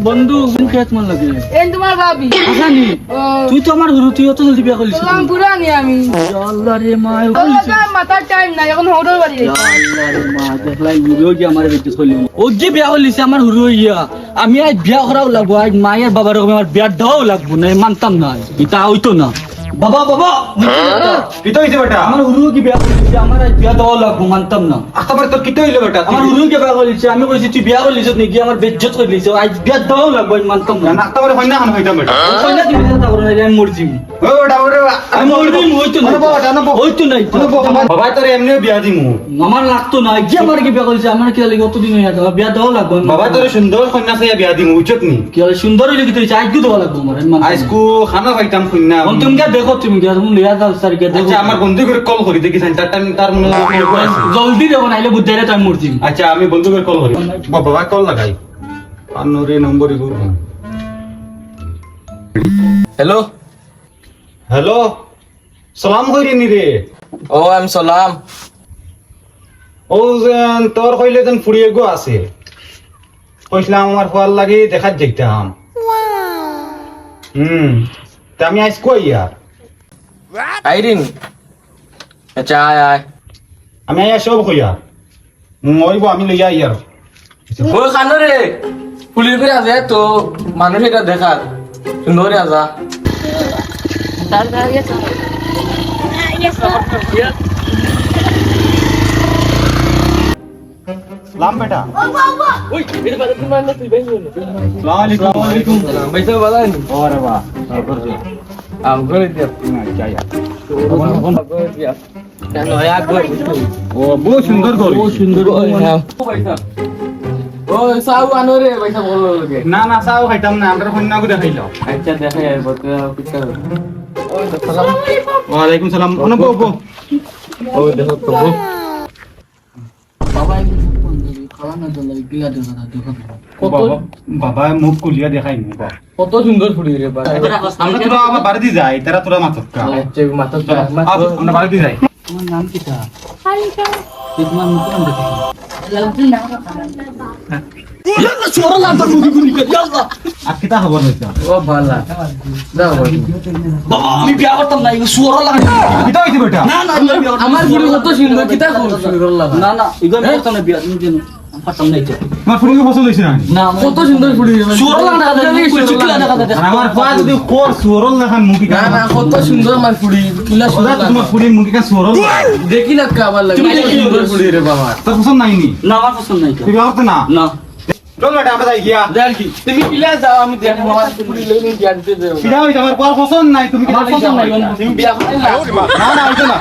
বন্ধু খেত মন লাগে এই তোমার ভাবি আসানি তুই তো আমার হুরু তুই অত জলদি বিয়া করলিস তোলাম পুরানি আমি আল্লাহ রে মা মাথার টাইম নাই এখন হোটেল বাড়ি যাই আল্লাহ রে মা দেখলাই হুরু কি আমার বেটি কইলি ও যে বিয়া করলিস আমার হুরু ইয়া আমি আজ বিয়া করাও লাগবো আজ মায়ের বাবার আমার বিয়া দাও লাগবো না মানতাম না এটা হইতো না বাবা বাবা কিতো হইছে বেটা আমার হুরু কি বিয়া করলিস আমার আজ বিয়া দাও লাগবো মানতাম না আস্তাবার তোর কিতো হইলো বেটা আমার হুরু কি বিয়া করলিস আমি কইছি তুই বিয়া করলিস নাকি আমার বেজ্জত করলিস আজ বিয়া দাও লাগবো মানতাম না আস্তাবার হইনা হান হইতাম বেটা কইনা দিবি না করে আমি মরজি ও বেটা ওরে আমি মরজি হইতো না হইতো না বাবা তোর এমনি বিয়া দিমু আমার লাগতো না যে আমার কি বিয়া করেছে আমার কি লাগে কতদিন হয়ে গেছে বিয়া দেওয়া লাগবে বাবা তোর সুন্দর কন্যা চাই বিয়া দিমু উচিত নি কি হলে সুন্দর হইলে কি তুই আজ কি দেওয়া লাগবে আমার আজকু খানা খাইতাম কন্যা তুমি কে দেখো তুমি কি তুমি লিয়া দাও স্যার কে দেখো আচ্ছা আমার বন্ধু করে কল করি দেখি তার মনে জলদি দেবো নাইলে বুঝাইলে তাই মরজি আচ্ছা আমি বন্ধু করে কল করি বাবা কল লাগাই আনোরে নম্বরই করব হ্যালো হ্যালো সালাম কইরি নি রে ও আই এম সালাম ও যেন তোর কইলে যেন ফুড়িয়ে গো আছে কইছিলাম আমার ফল লাগে দেখাত যাইতাম তা আমি আজ কই ইয়ার আইরিন আচ্ছা আয় আয় আমি আয়া সব কইয়া মরিব আমি লইয়া ইয়ার ওই খানো রে পুলিশ করে আছে তো মানুষ এটা দেখার সুন্দর আজা সালাম বেটা ওই এর বাদে তুমি মানলে তুই বেশ বল আসসালামু আলাইকুম পয়সা বালান ওরে বাহ আম করে দিয়া না যায়া করে দিয়া কেন এক বার ও বহু সুন্দর করি ও সুন্দর পয়সা ও সাউ আনো রে পয়সা বলো লাগে না না চাও খাইতাম না আমরা কন্যা গো দেখাইলো আচ্ছা দেখা যাবে বলতে পিকচার ও সালাম ওয়ালাইকুম সালাম ওনা বো বো ও দেখো তো বাবা খাওয়া না তো লাগে গিলা দেখো দেখো বাবা বাবা মুখ কুলিয়া দেখাই নি বাবা কত সুন্দর ফুড়ি রে বা আমরা তো আবার বাড়ি যাই তারা তোরা মাতকা আচ্ছা মাথা তো আমরা বাড়ি যাই তোমার নাম কি তা তোমার মুখ নাম দেখি আর কিতা খবর হইছে ও ভালা দাও বাবা আমি বিয়া করতাম না এগুলো সুয়ার লাগে কিতা হইছে বেটা না না আমার ফুড়ি কত সুন্দর কিতা সুন্দর লাগা না না এগুলো আমি করতাম না বিয়া তুমি জানো আমি পারতাম না এটা তোমার ফুড়ি পছন্দ হইছে না না কত সুন্দর ফুড়ি রে সুয়ার লাগে চিকলা লাগা আর আমার পা যদি কোর সুরল লেখান মুখি না না কত সুন্দর আমার ফুড়ি কিলা ওরা সুন্দর তোমার ফুড়ি মুখি কা সুরল দেখি না কাবার লাগে তুমি কত দেখি সুন্দর ফুড়ি রে বাবা তোর পছন্দ নাই নি না আমার পছন্দ নাই তুই বিয়া করতে না না চল বেটা আমরা যাই গিয়া দেখ কি তুমি কিলা যাও আমি দেখ আমার ফুড়ি লইনি জানতে দেও কিটা হইছে আমার পর পছন্দ নাই তুমি কিটা আমার পছন্দ নাই তুমি বিয়া করতে না না না হইছে না